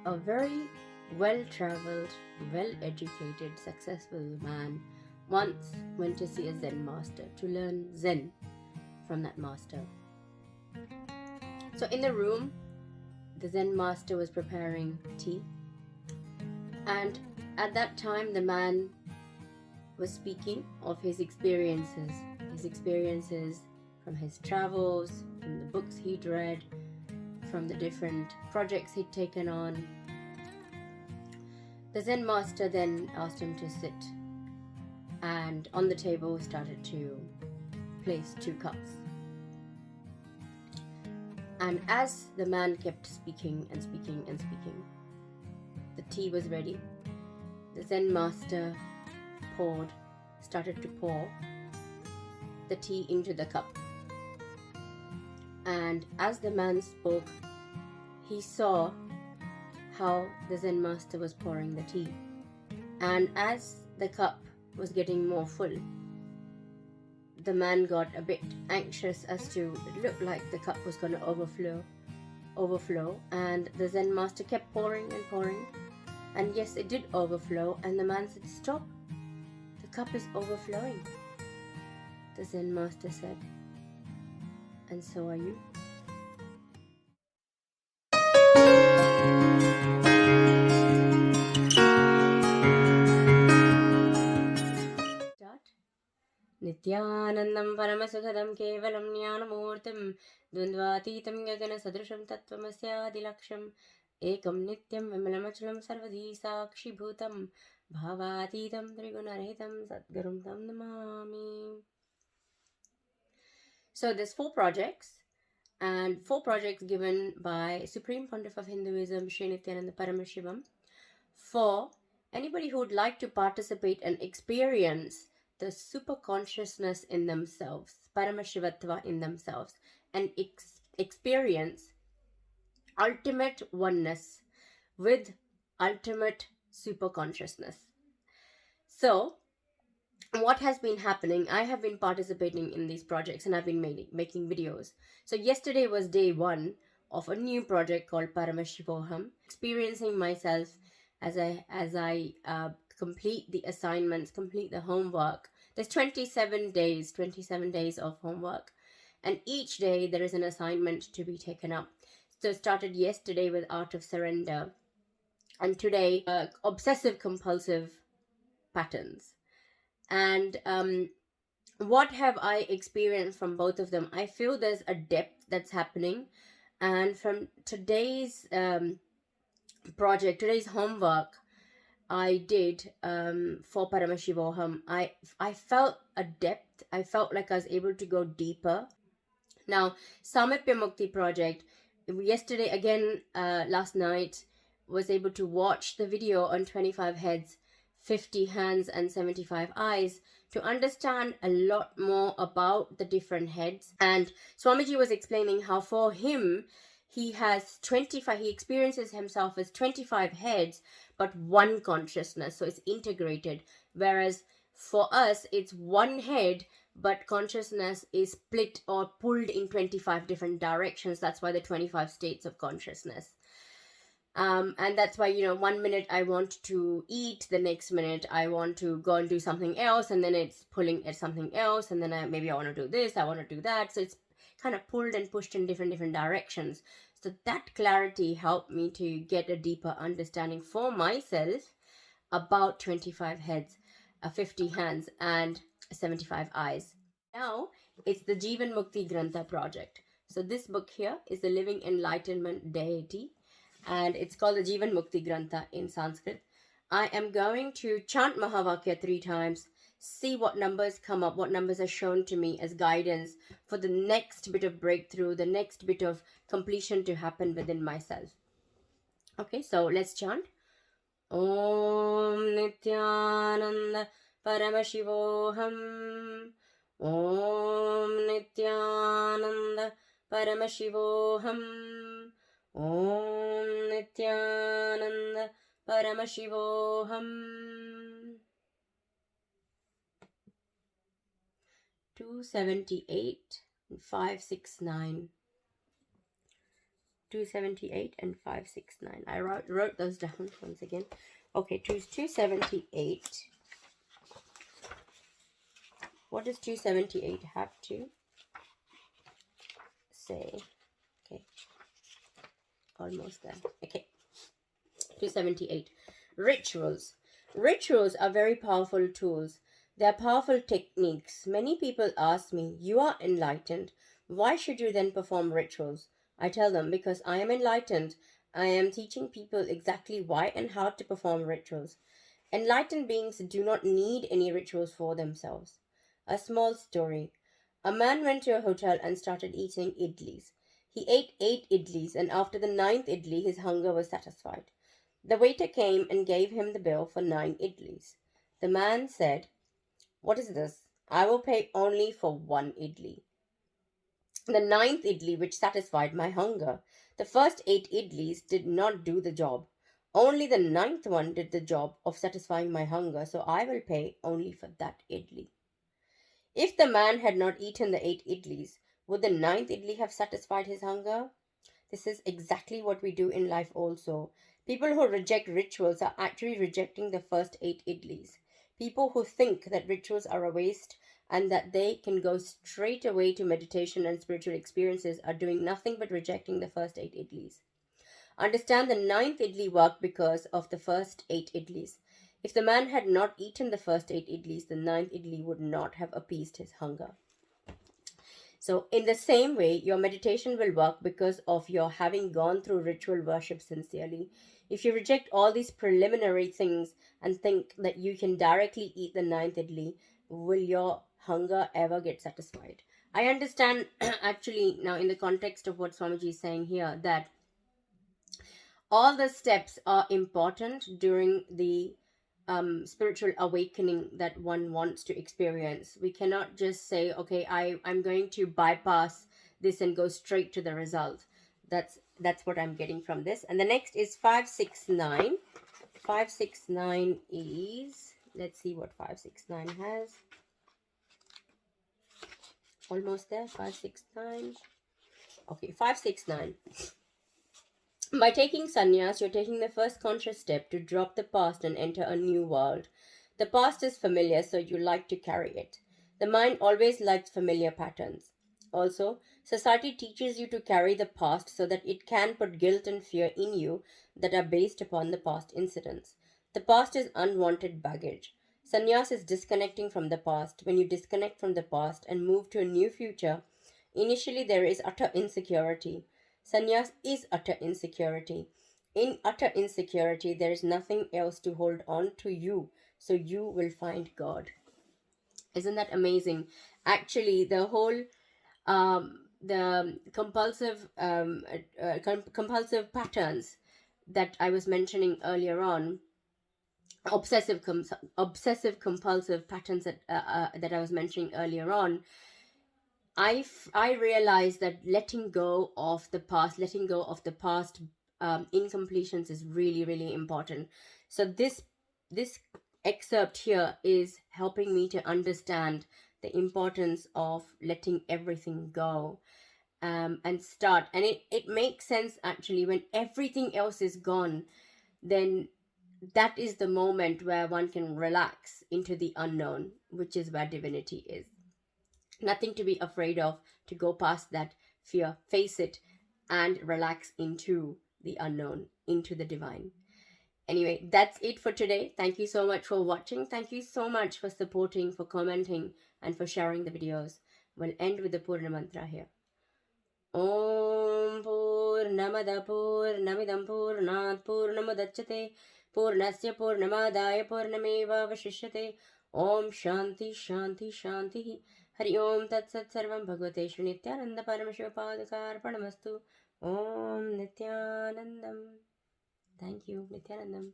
a very well-traveled, well-educated, successful man once went to see a Zen master to learn Zen from that master. So in the room, the Zen master was preparing tea, and at that time the man was speaking of his experiences from his travels, from the books he'd read, from the different projects he'd taken on. The Zen master then asked him to sit, and on the table started to place 2 cups. And as the man kept speaking and speaking and speaking, the tea was ready. The Zen master started to pour the tea into the cup. And as the man spoke, he saw how the Zen master was pouring the tea. And as the cup was getting more full, the man got a bit anxious as to it looked like the cup was going to overflow, and the Zen master kept pouring and pouring, and yes, it did overflow, and the man said, "Stop, the cup is overflowing." The Zen master said, "And so are you." Nithyanandam Paramasukhadam Kevalam Jnanamurtim Dvandvatitam Gagana Sadrusham Tattvamasyaadilaksham Ekam Nityam Vimalamachalam Sarvadi Sakshi Bhutam Bhavatitam Trigunarehitam Sadgurum Tam Namami. So there's 4 projects, and 4 projects given by Supreme Pontiff of Hinduism, Sri Nithyananda Paramashivam, for anybody who would like to participate and experience the super consciousness in themselves, Paramashivatva in themselves, and experience ultimate oneness with ultimate super consciousness. So what has been happening, I have been participating in these projects and I've been making videos. So yesterday was day 1 of a new project called Paramashivoham, experiencing myself as I complete the assignments, complete the homework. There's 27 days of homework, and each day there is an assignment to be taken up. So it started yesterday with Art of Surrender, and today obsessive compulsive patterns. And what have I experienced from both of them? I feel there's a depth that's happening, and from today's project, today's homework I did for Paramashivoham, I felt a depth. I felt like I was able to go deeper. Now, Samipya Mukti project, yesterday again, last night, was able to watch the video on 25 heads, 50 hands and 75 eyes to understand a lot more about the different heads. And Swamiji was explaining how for him, he has 25, he experiences himself as 25 heads, but one consciousness, so it's integrated. Whereas for us, it's one head, but consciousness is split or pulled in 25 different directions. That's why the 25 states of consciousness. And that's why, 1 minute I want to eat, the next minute I want to go and do something else, and then it's pulling at something else, and then maybe I want to do this, I want to do that. So it's kind of pulled and pushed in different directions. So that clarity helped me to get a deeper understanding for myself about 25 heads, 50 hands and 75 eyes. Now it's the Jeevan Mukti Grantha project. So this book here is the Living Enlightenment Deity, and it's called the Jeevan Mukti Grantha in Sanskrit. I am going to chant Mahavakya 3 times, see what numbers come up, what numbers are shown to me as guidance for the next bit of breakthrough, the next bit of completion to happen within myself. Okay, so let's chant. Om Nithyananda Paramashivoham. Om Nithyananda Paramashivoham. Om Nithyananda Paramashivoham. 278 and 569. 278 and 569. I wrote those down once again. Okay, 278. What does 278 have to say? Okay, almost there. Okay, 278. Rituals. Rituals are very powerful tools. They are powerful techniques. Many people ask me, you are enlightened. Why should you then perform rituals? I tell them, because I am enlightened. I am teaching people exactly why and how to perform rituals. Enlightened beings do not need any rituals for themselves. A small story. A man went to a hotel and started eating idlis. He ate 8 idlis, and after the 9th idli, his hunger was satisfied. The waiter came and gave him the bill for 9 idlis. The man said, "What is this? I will pay only for 1 idli. The 9th idli which satisfied my hunger. The first 8 idlis did not do the job. Only the 9th one did the job of satisfying my hunger, so I will pay only for that idli." If the man had not eaten the 8 idlis, would the 9th idli have satisfied his hunger? This is exactly what we do in life also. People who reject rituals are actually rejecting the first 8 idlis. People who think that rituals are a waste and that they can go straight away to meditation and spiritual experiences are doing nothing but rejecting the first 8 idlis. Understand the 9th idli worked because of the first 8 idlis. If the man had not eaten the first 8 idlis, the 9th idli would not have appeased his hunger. So in the same way, your meditation will work because of your having gone through ritual worship sincerely. If you reject all these preliminary things and think that you can directly eat the 9th idli, will your hunger ever get satisfied? I understand actually now in the context of what Swamiji is saying here that all the steps are important during the spiritual awakening that one wants to experience. We cannot just say, okay, I'm going to bypass this and go straight to the result. That's what I'm getting from this. And the next is 569. 569 is, let's see what 569 has. Almost there, 569. Okay, 569. By taking sannyas, you're taking the first conscious step to drop the past and enter a new world. The past is familiar, so you like to carry it. The mind always likes familiar patterns. Also, society teaches you to carry the past so that it can put guilt and fear in you that are based upon the past incidents. The past is unwanted baggage. Sannyas is disconnecting from the past. When you disconnect from the past and move to a new future, initially there is utter insecurity. Sannyas is utter insecurity. In utter insecurity, there is nothing else to hold on to you, so you will find God. Isn't that amazing? Actually, the whole the compulsive compulsive patterns that I was mentioning earlier on, obsessive compulsive patterns that I was mentioning earlier on, I realized that letting go of the past incompletions is really, really important. So this excerpt here is helping me to understand the importance of letting everything go and start. And it makes sense actually when everything else is gone, then that is the moment where one can relax into the unknown, which is where divinity is. Nothing to be afraid of, to go past that fear, face it, and relax into the unknown, into the divine. Anyway, that's it for today. Thank you so much for watching. Thank you so much for supporting, for commenting, and for sharing the videos. We'll end with the Purna mantra here. Om Purnamada Purnamidam Purnat Purnamudachyate Purnasya Purnamadaya Purnameva Vashishyate. Om Shanti Shanti Shanti. Hari Om Tat Sat Sarvam Bhagavate Shri Nityananda Paramashiva Padakarpanamastu. Om Nityanandam. Thank you, Nityanandam.